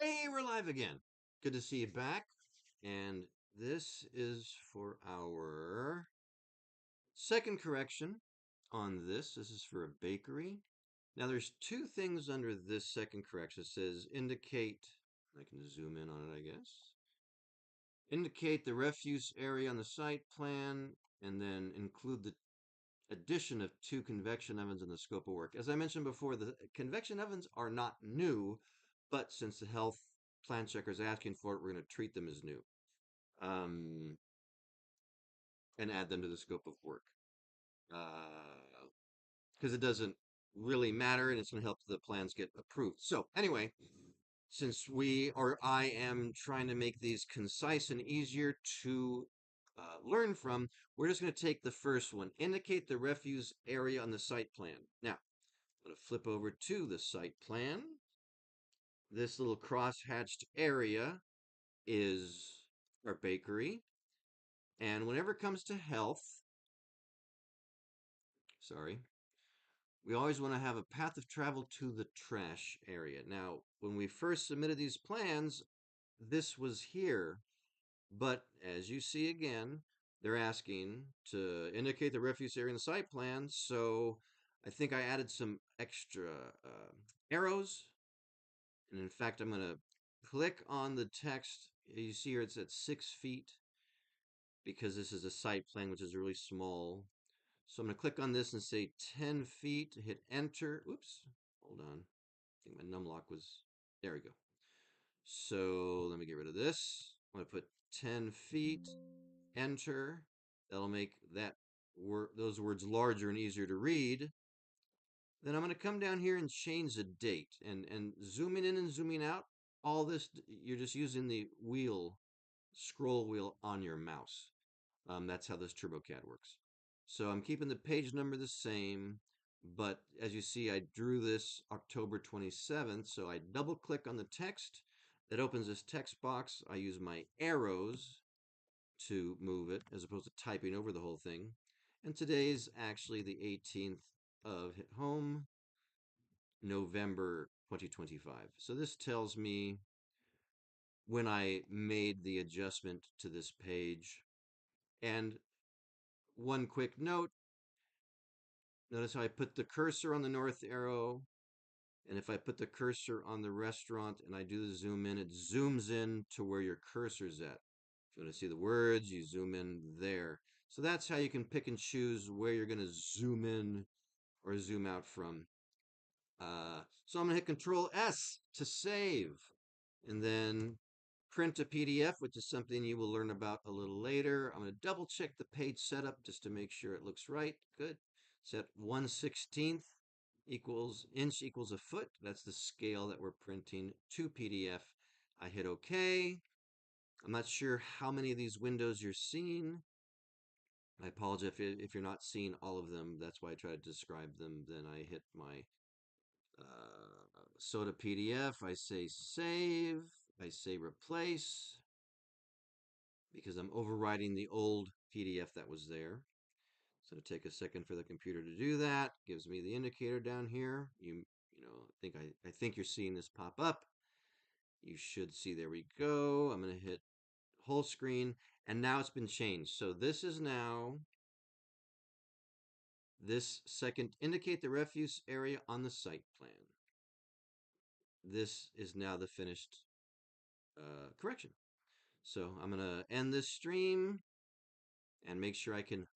Hey, we're live again. Good to see you back. And this is for our second correction on this. This is for a bakery. Now, there's two things under this second correction. It says indicate, I can zoom in on it, I guess. Indicate the refuse area on the site plan, and then include the addition of 2 convection ovens in the scope of work. As I mentioned before, the convection ovens are not new, but since the health plan checker is asking for it, we're going to treat them as new um, and add them to the scope of work because it doesn't really matter and it's going to help the plans get approved. So anyway, since I am trying to make these concise and easier to learn from, we're just going to take the first one, indicate the refuse area on the site plan. Now, I'm going to flip over to the site plan. This little cross-hatched area is our bakery. And whenever it comes to health, sorry, we always want to have a path of travel to the trash area. Now, when we first submitted these plans, this was here. But as you see again, they're asking to indicate the refuse area in the site plan. So I think I added some extra arrows. And in fact, I'm going to click on the text. You see here it's at 6 feet because this is a site plan, which is really small. So I'm going to click on this and say 10 feet, hit enter. Oops, hold on. I think my numlock was, there we go. So let me get rid of this. I'm going to put 10 feet, enter. That'll make those words larger and easier to read. Then I'm going to come down here and change the date and zooming in and zooming out. All this, you're just using the scroll wheel on your mouse. That's how this TurboCAD works. So I'm keeping the page number the same, but as you see, I drew this October 27th, so I double click on the text. That opens this text box. I use my arrows to move it as opposed to typing over the whole thing. And today's actually the 18th of hit home, November 2025. So this tells me when I made the adjustment to this page. And one quick note, notice how I put the cursor on the north arrow, and if I put the cursor on the restaurant and I do the zoom in, it zooms in to where your cursor's at. If you want to see the words, you zoom in there. So that's how you can pick and choose where you're going to zoom in or zoom out from. So I'm going to hit Control S to save, and then print a PDF, which is something you will learn about a little later. I'm going to double check the page setup just to make sure it looks right. Good. Set 1/16 equals inch equals a foot. That's the scale that we're printing to PDF. I hit OK. I'm not sure how many of these windows you're seeing. I apologize if you're not seeing all of them. That's why I try to describe them. Then I hit my soda PDF. I say save. I say replace because I'm overriding the old PDF that was there. So it'll take a second for the computer to do that. Gives me the indicator down here. I think you're seeing this pop up. You should see, there we go. I'm going to hit whole screen, and now it's been changed. So this is now this second, indicate the refuse area on the site plan. This is now the finished correction. So I'm going to end this stream and make sure I can